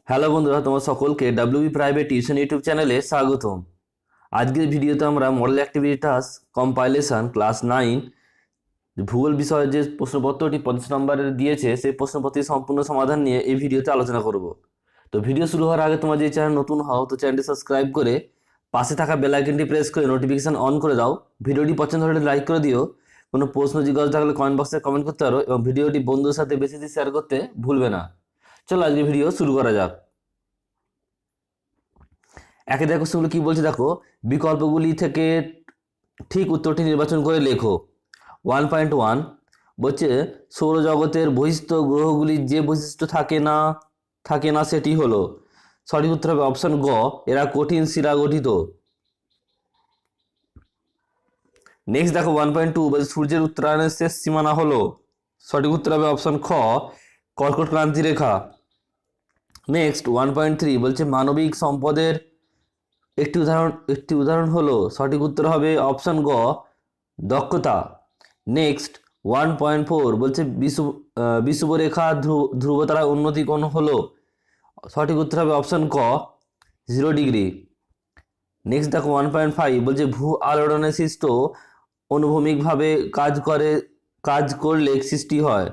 Hello বন্ধুরা, তোমার সকলকে ডাব্লিউবি প্রাইভেট টিউশন ইউটিউব চ্যানেলে স্বাগতম। আজকের ভিডিওতে আমরা model activity task compilation class 9 ভূগোল বিষয়ের যে প্রশ্নপত্রটি 25 নম্বরের দিয়েছে সেই প্রশ্নপত্রের সম্পূর্ণ সমাধান নিয়ে এই ভিডিওতে আলোচনা করব। তো ভিডিও শুরু হওয়ার আগে তোমার যে চ্যানেল নতুন হও তো চ্যানেলটি সাবস্ক্রাইব করে পাশে থাকা বেল আইকনটি প্রেস করে নোটিফিকেশন অন করে দাও। ভিডিওটি পছন্দ হলে লাইক করে দিও। কোনো প্রশ্ন জিজ্ঞাসা থাকলে কমেন্ট বক্সে কমেন্ট করতে পারো এবং ভিডিওটি বন্ধুদের সাথে বেশি বেশি শেয়ার করতে ভুলবে না। চলো আজকে ভিডিও শুরু করা যাক। একে দেখো সেগুলো কি বলছে, দেখো বিকল্পগুলি থেকে ঠিক উত্তরটি নির্বাচন করে লেখো। 1.1 বলছে সৌরজগতের বহিস্থ গ্রহগুলির যে বৈশিষ্ট্য থাকে না সেটি হলো। সঠিক উত্তর হবে অপশন গ, এরা কঠিন শিলা গঠিত। নেক্সট দেখো 1.2 বলছে সূর্যের উত্তরায়ণের শেষ সীমানা হলো। সঠিক উত্তর হবে অপশন খ, কর্কট ক্রান্তি রেখা। নেক্সট 1.3 বলছে মানবিক সম্পদের একটি উদাহরণ হলো। সঠিক উত্তর হবে অপশন গ, দক্ষতা। নেক্সট 1.4 বলছে বিষুবরেখা ধ্রুবতারা উন্নতি কোণ হলো। সঠিক উত্তর হবে অপশন ক, 0 ডিগ্রি। নেক্সট দেখো 1.5 বলছে ভূ আলোড়নে সৃষ্ট অনুভূমিকভাবে কাজ করলে সৃষ্টি হয়।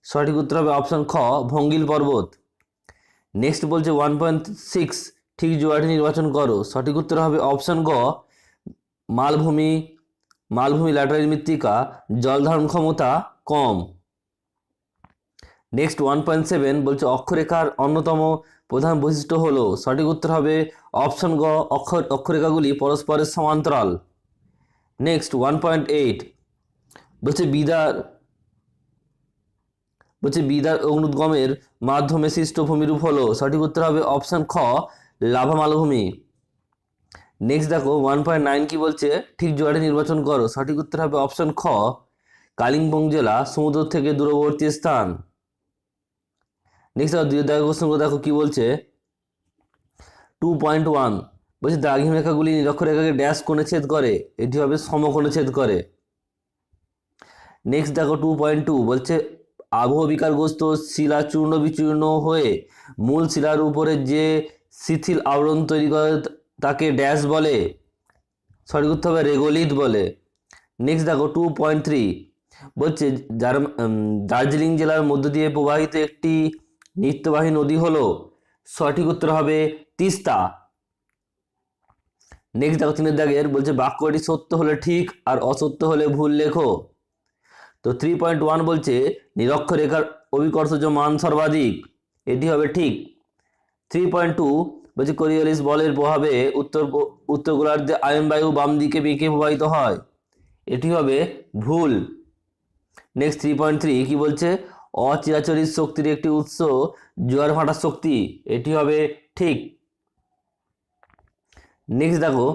সঠিক উত্তর হবে অপশন খ, ভঙ্গিল পর্বত। নেক্সট বলছে 1.6 ঠিক জোড়াটি নির্বাচন করো। সঠিক উত্তর হবে অপশন গ, মালভূমি ল্যাটেরাইট মৃত্তিকা, জল ধারণ ক্ষমতা কম। নেক্সট 1.7 বলছে অক্ষরেখার অন্যতম প্রধান বৈশিষ্ট্য হলো। সঠিক উত্তর হবে অপশন গ, অক্ষরেখাগুলি পরস্পরের সমান্তরাল। নেক্সট 1.8 বলছে বিদার অগ্নুদ্গমের মাধ্যমে সৃষ্ট ভূমিরূপ হলো। সঠিক উত্তর হবে অপশন খ, লাভা মালভূমি। নেক্সট দেখো 1.9 কি বলছে ঠিক জোড়াটি নির্বাচন করো। সঠিক উত্তর হবে অপশন খ, কালিম্পং জেলা সমুদ্র থেকে দূরবর্তী স্থান। নেক্সট দেখো কি বলছে 2.1 বলছে দ্রাঘিম রেখাগুলি নিরক্ষরেখাকে ড্যাশ কোণে ছেদ করে। এটি হবে সমকোণে ছেদ করে। নেক্সট দেখো 2.2 বলছে আবহ বিকারগ্রস্ত শিলা চূর্ণ বিচূর্ণ হয়ে মূল শিলার উপরে যে শিথিল আবরণ তৈরি করে তাকে ড্যাশ বলে। সঠিক উত্তর হবে রেগোলিথ বলে। নেক্সট দেখো 2.3 বলছে দার্জিলিং জেলার মধ্য দিয়ে প্রবাহিত একটি নিত্যবাহী নদী হলো। সঠিক উত্তর হবে তিস্তা। নেক্সট দেখো 3 বলছে বাক্যটি সত্য হলে ঠিক আর অসত্য হলে ভুল লেখো। তো 3.1 বলছে নিরক্ষরেখার অভিকর্ষজ মান সর্বাধিক। এটি হবে ঠিক। 3.2 বলছে কোরিওলিস বলের প্রভাবে উত্তর গোলার্ধে আয়ন বায়ু বাম দিকে বেঁকে প্রবাহিত হয়। এটি হবে ভুল। নেক্সট 3.3 কি বলছে অচিরাচরিত শক্তির একটি উৎস জোয়ার ভাটার শক্তি। এটি হবে ঠিক। নেক্সট দেখো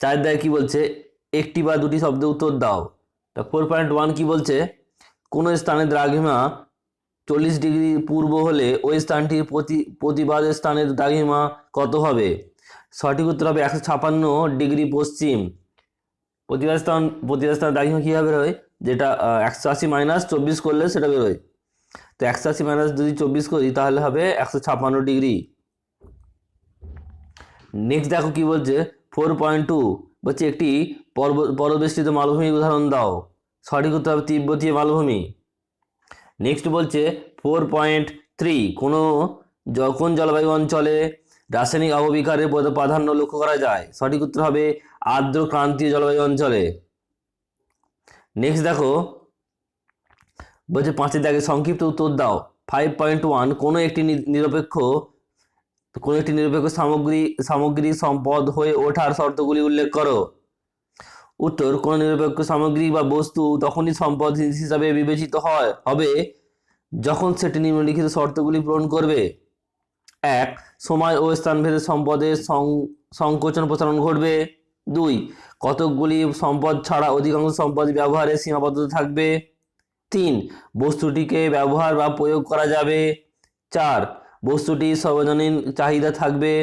4 কি বলছে একটি বা দুটি শব্দে উত্তর দাও। তা 4.1 কি বলছে কোন স্থানে দ্রাঘিমা 40 ডিগ্রি পূর্ব হলে ওই স্থানটির প্রতিবাদ স্থানের দ্রাঘিমা কত হবে। সঠিক উত্তর হবে 156 ডিগ্রি পশ্চিম। প্রতিবাদ স্থানের দ্রাঘিমা কীভাবে বেরোয়, যেটা 180 মাইনাস 24 করলে সেটা বেরোয়। তো 180 মাইনাস যদি 24 করি তাহলে হবে 156 ডিগ্রি। নেক্সট দেখো কি বলছে 4.2 বলছে একটি পর্বতবেষ্টিত মালভূমির উদাহরণ দাও। সঠিক উত্তর হবে তিব্বতীয় মালভূমি। নেক্সট বলছে 4.3 কোন জলবায়ু অঞ্চলে রাসায়নিক আবহবিকারের প্রাধান্য লক্ষ্য করা যায়। সঠিক উত্তর হবে আর্দ্র ক্রান্তীয় জলবায়ু অঞ্চলে। নেক্সট দেখো বলছে 5 সংক্ষিপ্ত উত্তর দাও। 5.1 কোনো একটি নিরপেক্ষ সামগ্রী সম্পদ হয়ে ওঠার শর্তগুলি উল্লেখ করো। উত্তর কোন নিরপেক্ষ সামগ্রী বা বস্তু তখনই সম্পদ হিসাবে বিবেচিত হবে যখন সেটি নিম্নলিখিত শর্তগুলি পূরণ করবে। 1 সময় ও স্থানভেদে সম্পদের সংকোচন প্রসারণ ঘটবে। 2 কতকগুলি সম্পদ ছাড়া অধিকাংশ সম্পদ ব্যবহারে সীমাবদ্ধতা থাকবে। 3 বস্তুটিকে ব্যবহার বা প্রয়োগ করা যাবে। 4 বস্তুটির সর্বজনীন চাহিদা থাকবে।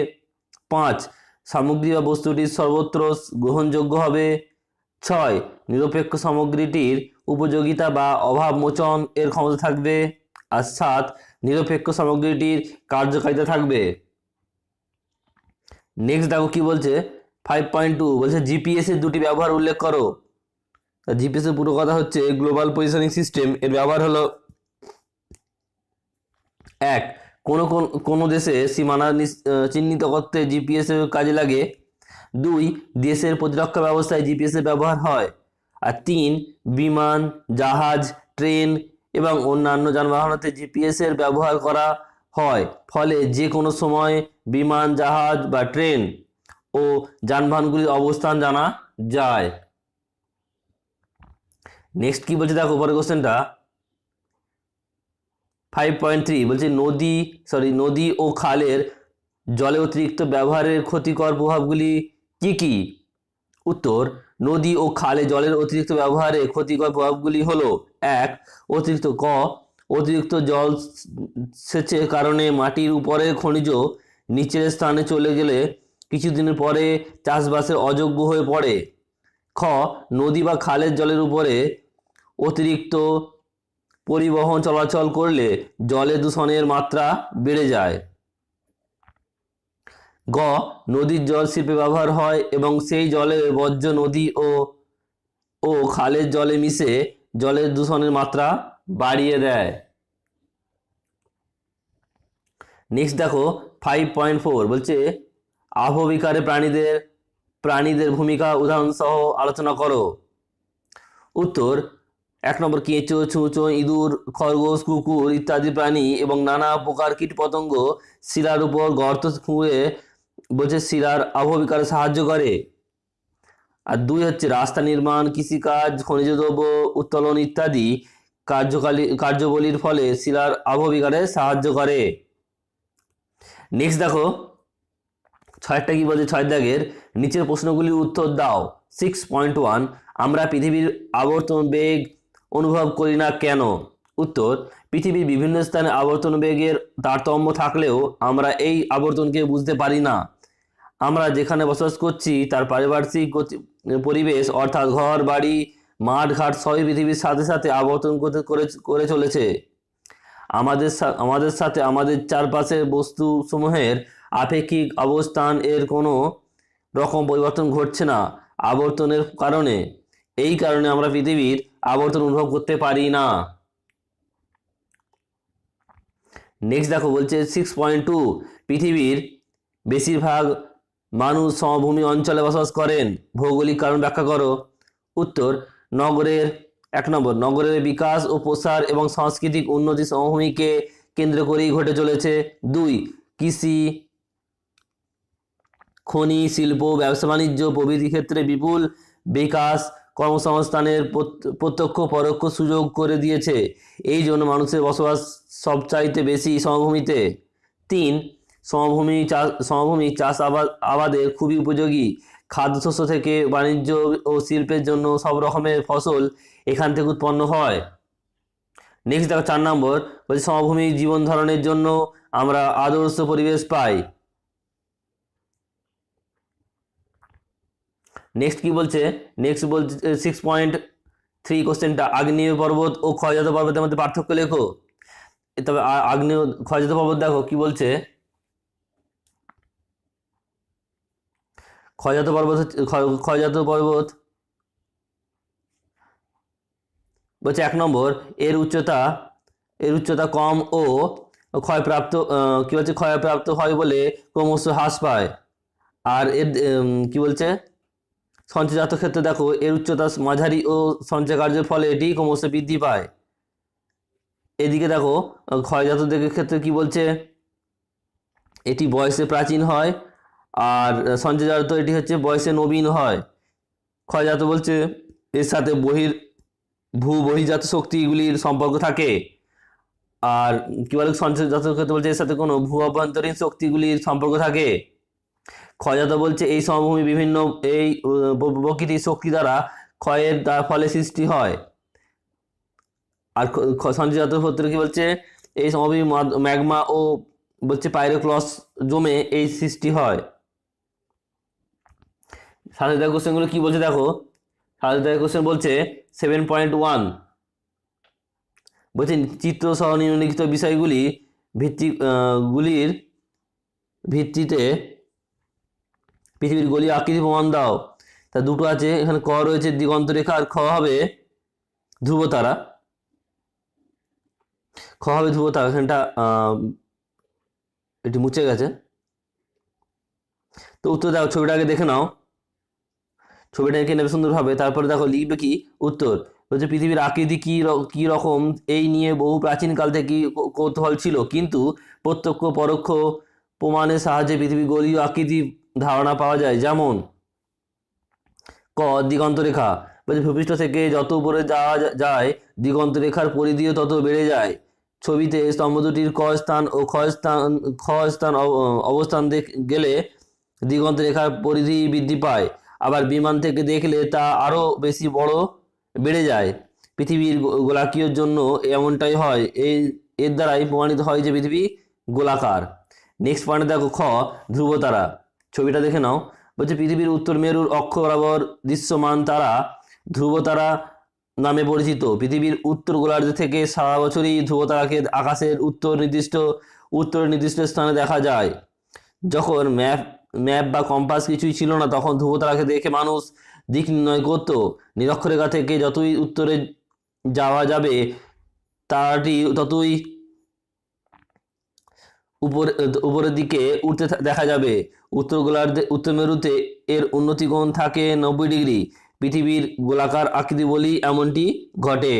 5 সামগ্রী বা বস্তুটি সর্বত্র গ্রহণযোগ্য হবে। 6 নিরপেক্ষ সামগ্রীটির উপযোগিতা বা অভাব মোচন এর ক্ষমতা থাকবে। আর 7 নিরপেক্ষ সামগ্রীটির কার্যকারিতা থাকবে। নেক্সট দেখো কি বলছে 5.2 বলছে জিপিএস এর দুটি ব্যবহার উল্লেখ করো। জিপিএস এর পুরো কথা হচ্ছে গ্লোবাল পজিশনিং সিস্টেম। এর ব্যবহার হলো এক, কোনো দেশে সীমানা চিহ্নিত করতে জিপিএস এর কাজে লাগে। দুই, দেশের প্রতিরক্ষা ব্যবস্থায় জিপিএস এর ব্যবহার হয়। আর তিন, বিমান, জাহাজ, ট্রেন এবং অন্যান্য যানবাহনতে জিপিএস এর ব্যবহার করা হয়, ফলে যে কোনো সময় বিমান, জাহাজ বা ট্রেন ও যানবাহনগুলির অবস্থান জানা যায়। নেক্সট কি বলছে দেখো পরের কোশ্চেনটা 5.3 বলছে নদী ও খালের জলে অতিরিক্ত ব্যবহারের ক্ষতিকর প্রভাবগুলি কি কি? উত্তর, নদী ও খালে জলের অতিরিক্ত ব্যবহারে ক্ষতিকর প্রভাবগুলি হলো এক, অতিরিক্ত জল সেচের কারণে মাটির উপরে খনিজ নিচের স্থানে চলে গেলে কিছুদিনের পরে চাষবাসের অযোগ্য হয়ে পড়ে। খ, নদী বা খালের জলের উপরে অতিরিক্ত পরিবহন চলাচল করলে জলে দূষণের মাত্রা বেড়ে যায়। গ, নদীর জল শিল্পে ব্যবহার হয় এবং সেই জলের বর্জ্য নদী ও খালের জলে মিশে জলের দূষণের মাত্রা বাড়িয়ে দেয়। নেক্সট দেখো 5.4 বলছে আবহবিকারে প্রাণীদের ভূমিকা উদাহরণ সহ আলোচনা করো। উত্তর, 1 নম্বর, কেঁচো, ছুঁচো, ইঁদুর, খরগোশ, কুকুর ইত্যাদি প্রাণী এবং নানা প্রকার কীটপতঙ্গ শিলার উপর গর্ত খুঁড়ে বলছে শিলার আবহবিকারে সাহায্য করে। আর 2 হচ্ছে রাস্তা নির্মাণ, কৃষিকাজ, খনিজ দ্রব্য উত্তোলন ইত্যাদি কার্যবলীর ফলে শিলার আবহবিকারে সাহায্য করে। নেক্সট দেখো 6টা কি বলছে 6 দাগের নিচের প্রশ্নগুলির উত্তর দাও। 6.1 আমরা পৃথিবীর আবর্তন বেগ অনুভব করি না কেন? উত্তর, পৃথিবীর বিভিন্ন স্থানে আবর্তন বেগের তারতম্য থাকলেও আমরা এই আবর্তনকে বুঝতে পারি না। আমরা যেখানে বসবাস করছি তার পারিপার্শ্বিক পরিবেশ অর্থাৎ ঘর বাড়ি মাঠ ঘাট সবই পৃথিবীর সাথে সাথে আবর্তন করে চলেছে। আমাদের সাথে আমাদের চারপাশের বস্তু সমূহের আপেক্ষিক অবস্থান এর কোনো রকম পরিবর্তন ঘটছে না আবর্তনের কারণে। এই কারণে আমরা পৃথিবীর আবর্তন অনুভব করতে পারি না। নেক্সট দেখো বলছে 6.2 পৃথিবীর বেশিরভাগ মানুষ সমভূমি অঞ্চলে বসবাস করেন, ভৌগোলিক কারণ ব্যাখ্যা করো। উত্তর, 1 নম্বর, নগরের বিকাশ ও প্রসার এবং সাংস্কৃতিক উন্নতি সমভূমিকে কেন্দ্র করেই ঘটে চলেছে। 2, কৃষি, খনি, শিল্প, ব্যবসা বাণিজ্য প্রভৃতি ক্ষেত্রে বিপুল বিকাশ কর্মসংস্থানের প্রত্যক্ষ পরোক্ষ সুযোগ করে দিয়েছে। এই জন্য মানুষের বসবাস সবচাইতে বেশি সমভূমিতে। 3, সমভূমি চাষ আবাদের খুবই উপযোগী। খাদ্যশস্য থেকে বাণিজ্য ও শিল্পের জন্য সব রকমের ফসল এখান থেকে উৎপন্ন হয়। নেক্সট দেখো 4 নম্বর বলছে সমভূমি জীবন ধারণের জন্য আমরা আদর্শ পরিবেশ পাই। নেক্সট কি বলছে 6.3 কোশ্চেনটা আগ্নেয় পর্বত ও ক্ষয়জাত পর্বতের মধ্যে পার্থক্য লেখো। তবে ক্ষয়জাত পর্বত দেখো কি বলছে ক্ষয়জাত পর্বত বলছে 1 নম্বর এর উচ্চতা কম ও ক্ষয়প্রাপ্ত হয় বলে ক্রমশ হ্রাস পায়। আর এর কি বলছে সঞ্চয়জাত ক্ষেত্রে দেখো এর উচ্চতা মাঝারি ও সঞ্চয় কার্যের ফলে এটি ক্রমশ বৃদ্ধি পায়। এদিকে দেখো ক্ষয়জাত দিকের ক্ষেত্রে কি বলছে এটি বয়সে প্রাচীন হয়, আর সঞ্চয়জাত এটি হচ্ছে বয়সে নবীন হয়। ক্ষয়জাত বলছে এর সাথে বহির্জাত শক্তিগুলির সম্পর্ক থাকে। আর কি বলে সঞ্চয়জাত ক্ষেত্রে বলছে এর সাথে কোনো ভূ অভ্যন্তরীণ শক্তিগুলির সম্পর্ক থাকে। ক্ষয়জাত বলছে এই সমভূমি বিভিন্ন প্রকৃতির শক্তি দ্বারা ক্ষয়ের ফলে সৃষ্টি হয়। আর সঞ্চয়জাত ক্ষেত্রে কি বলছে এই সমভূমি ম্যাগমা ও বলছে পাইরোক্লস জমে এই সৃষ্টি হয়। সাথে কোশ্চেনগুলো কি বলছে দেখো সাথে কোশ্চেন বলছে 7.1 বলছে চিত্র সহ নিম্নলিখিত বিষয়গুলি গুলির ভিত্তিতে পৃথিবীর গোলীয় আকৃতি প্রমাণ দাও। তা দুটো আছে, এখানে ক রয়েছে দিগন্ত রেখা আর খ হবে ধ্রুবতারা। খ হবে ধ্রুবতারা, এখানটা এটি মুছে গেছে। তো উত্তর দেখো, ছবিটা আগে দেখে নাও, ছবিটা এঁকে নেবে সুন্দরভাবে, তারপরে দেখো লিখবে কি উত্তর। বলছে পৃথিবীর আকৃতি কি রকম এই নিয়ে বহু প্রাচীনকাল থেকে কৌতূহল ছিল, কিন্তু প্রত্যক্ষ পরোক্ষ প্রমাণের সাহায্যে পৃথিবী গোলীয় আকৃতি ধারণা পাওয়া যায়। যেমন ক দিগন্ত রেখা, বলছে ভূপৃষ্ঠ থেকে যত উপরে যাওয়া যায় দিগন্ত রেখার পরিধিও তত বেড়ে যায়। ছবিতে স্তম্ভ দুটির ক স্থান ও খ স্থান অবস্থান গেলে দিগন্ত রেখার পরিধি বৃদ্ধি পায়, আবার বিমান থেকে দেখলে তা আরও বেশি বেড়ে যায়। পৃথিবীর গোলাকীয়র জন্য এমনটাই হয়, এর দ্বারাই প্রমাণিত হয় যে পৃথিবী গোলাকার। নেক্সট পয়েন্টে দেখো খ ধ্রুবতারা, ছবিটা দেখে নাও। বলছে পৃথিবীর উত্তর মেরুর অক্ষ বরাবর দৃশ্যমান তারা ধ্রুবতারা নামে পরিচিত। পৃথিবীর উত্তর গোলার্ধ থেকে সারা বছরই ধ্রুবতারাকে আকাশের উত্তর নির্দিষ্ট স্থানে দেখা যায়। যখন ম্যাপ বা কম্পাস কিছুই ছিল না, তখন ধ্রুবতারাকে দেখে মানুষ দিক নির্ণয় করত। নিরক্ষরেখা থেকে যতই উত্তরে যাওয়া যাবে তারাটি ততই উপরের দিকে উঠতে দেখা যাবে। উত্তর মেরুতে এর উন্নতি কোণ থাকে 90 ডিগ্রি। পৃথিবীর গোলাকার আকৃতি বলি এমনটি ঘটে।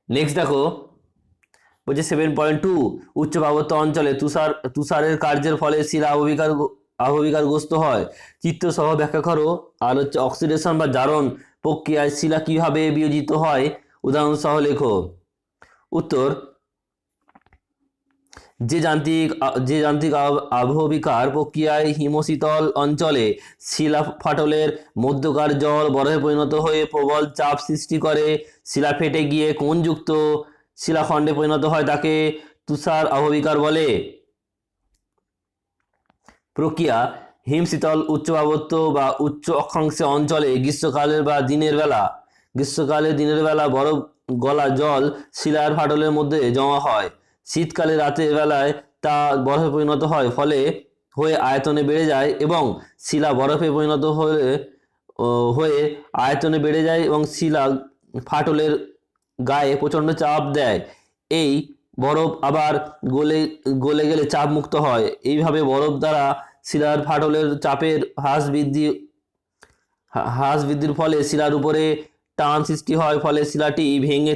নেক্সট দেখো, বলছে 7.2 উচ্চ পার্বত্য অঞ্চলে তুষারের কার্যের ফলে শিলা আবহবিকারগ্রস্ত হয়। চিত্র সহ ব্যাখ্যা করো। আর হচ্ছে অক্সিডেশন বা জারণ প্রক্রিয়ায় শিলা কিভাবে বিয়োজিত হয় উদাহরণ সহ লেখো। উত্তর, যে যান্ত্রিক আবহবিকার প্রক্রিয়ায় হিমশীতল অঞ্চলে শিলা ফাটলের মধ্যকার জল বরফে পরিণত হয়ে প্রবল চাপ সৃষ্টি করে, শিলা ফেটে গিয়ে কোণযুক্ত শিলাখণ্ডে পরিণত হয়, তাকে তুষার আবহবিকার বলে। প্রক্রিয়া হিমশীতল উচ্চ পার্বত্য বা উচ্চ অক্ষাংশে অঞ্চলে গ্রীষ্মকালে দিনের বেলা বরফ গলা জল শিলার ফাটলের মধ্যে জমা হয়। শীতকালে রাতের বেলায় তা বরফে পরিণত হয়, হয়ে আয়তনে বেড়ে যায় এবং শিলা বরফে পরিণত হয়ে আয়তনে বেড়ে যায় এবং শিলা ফাটলের গায়ে প্রচণ্ড চাপ দেয়। এই বরফ আবার গলে গেলে চাপ মুক্ত হয়। এইভাবে বরফ দ্বারা শিলার ফাটলের চাপের হ্রাস বৃদ্ধির ফলে শিলার উপরে টান সৃষ্টি হয়, ফলে শিলাটি ভেঙে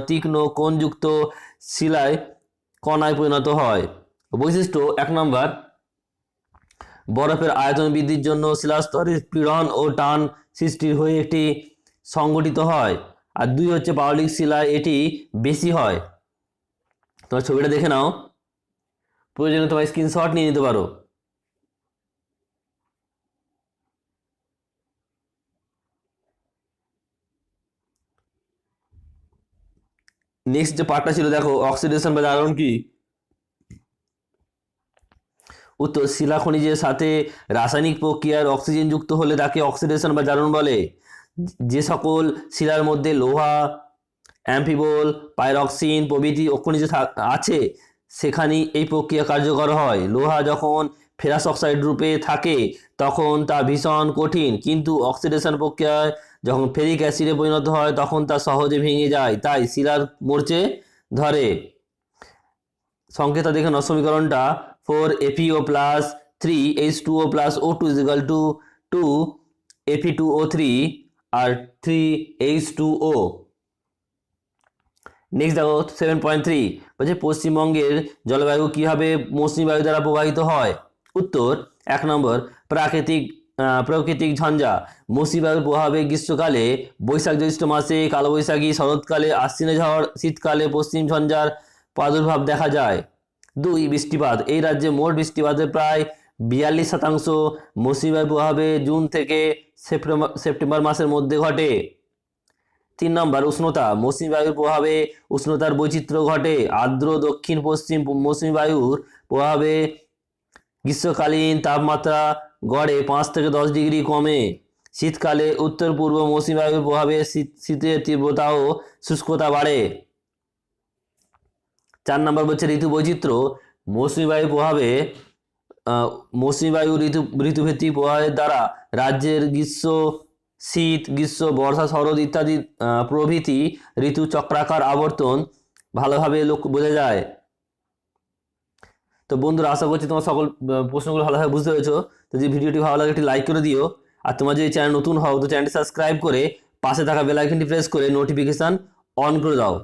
তীক্ষ্ণ কোণযুক্ত শিলায় কণায় পরিণত হয়। বৈশিষ্ট্য 1 নম্বর, বরফের আয়তন বৃদ্ধির জন্য শিলাস্তরের পীড়ন ও টান সৃষ্টি হয়ে এটি সংগঠিত হয়। আর 2 হচ্ছে পাললিক শিলায় এটি বেশি হয়। তোমার ছবিটা দেখে নাও, প্রয়োজনে তোমার স্ক্রিনশট নিয়ে নিতে পারো। নেক্সট যে পার্টটা ছিল দেখো, অক্সিডেশন বা জারণ কি। উত্তর, শিলা খনিজের সাথে রাসায়নিক প্রক্রিয়ার অক্সিজেন যুক্ত হলে তাকে অক্সিডেশন বা জারণ বলে। যে সকল শিলার মধ্যে লোহা, অ্যাম্ফিবল, পাইরক্সিন প্রভৃতি খনিজ আছে সেখানেই এই প্রক্রিয়া কার্যকর হয়। লোহা যখন ফেরাস অক্সাইড রূপে থাকে তখন তা ভীষণ কঠিন, কিন্তু অক্সিডেশন প্রক্রিয়ায় যখন ফেরিক অ্যাসিডে পরিণত হয় তখন তা সহজে ভেঙে যায়, তাই শিলার মরচে ধরে। সংকেত দেখে নাও, সমীকরণটা 4FeO plus 3H2O plus O2 is equal to 2 Fe2O3 আর 3H2O। নেক্সট দেখো 7.3, বলছে পশ্চিমবঙ্গের জলবায়ু কিভাবে মৌসুমী বায়ু দ্বারা প্রভাবিত হয়। উত্তর, 1 নম্বর, প্রাকৃতিক ঝঞ্ঝা। মৌসুমী বায়ুর প্রভাবে গ্রীষ্মকালে বৈশাখ জ্যৈষ্ঠ মাসে কালবৈশাখী, শরৎকালে আশ্বিনে ঝড়, শীতকালে পশ্চিম ঝঞ্ঝার প্রাদুর্ভাব দেখা যায়। 2 বৃষ্টিপাত। এই রাজ্যে মোট বৃষ্টিপাতের প্রায় 42% মৌসুমী বায়ুর প্রভাবে জুন থেকে সেপ্টেম্বর মাসের মধ্যে ঘটে। 3 নম্বর, উষ্ণতা। মৌসুমী বায়ুর প্রভাবে উষ্ণতার বৈচিত্র্য ঘটে। আর্দ্র দক্ষিণ পশ্চিম মৌসুমী বায়ুর প্রভাবে গ্রীষ্মকালীন তাপমাত্রা গড়ে 5 থেকে 10 ডিগ্রি কমে। শীতকালে উত্তর পূর্ব মৌসুমী বায়ুর প্রভাবে শীতের তীব্রতা ও শুষ্কতা বাড়ে। 4 নম্বর বলছে ঋতু বৈচিত্র্য। মৌসুমী বায়ু প্রভাবে মৌসুমী বায়ু ঋতুভিত্তিক প্রভাবের দ্বারা রাজ্যের গ্রীষ্ম, শীত, গ্রীষ্ম, বর্ষা, শরৎ ইত্যাদি প্রভৃতি ঋতু চক্রাকার আবর্তন ভালোভাবে বোঝা যায়। তো বন্ধুরা, আশা করছি তোমার সকল প্রশ্নগুলো ভালোভাবে বুঝতে পেরেছো। তো যদি ভিডিওটি ভালো লাগে একটি লাইক করে দিও, আর তোমার যদি চ্যানেল নতুন হও তো চ্যানেলটি সাবস্ক্রাইব করে পাশে থাকা বেল আইকনটি প্রেস করে নোটিফিকেশান অন করে দাও।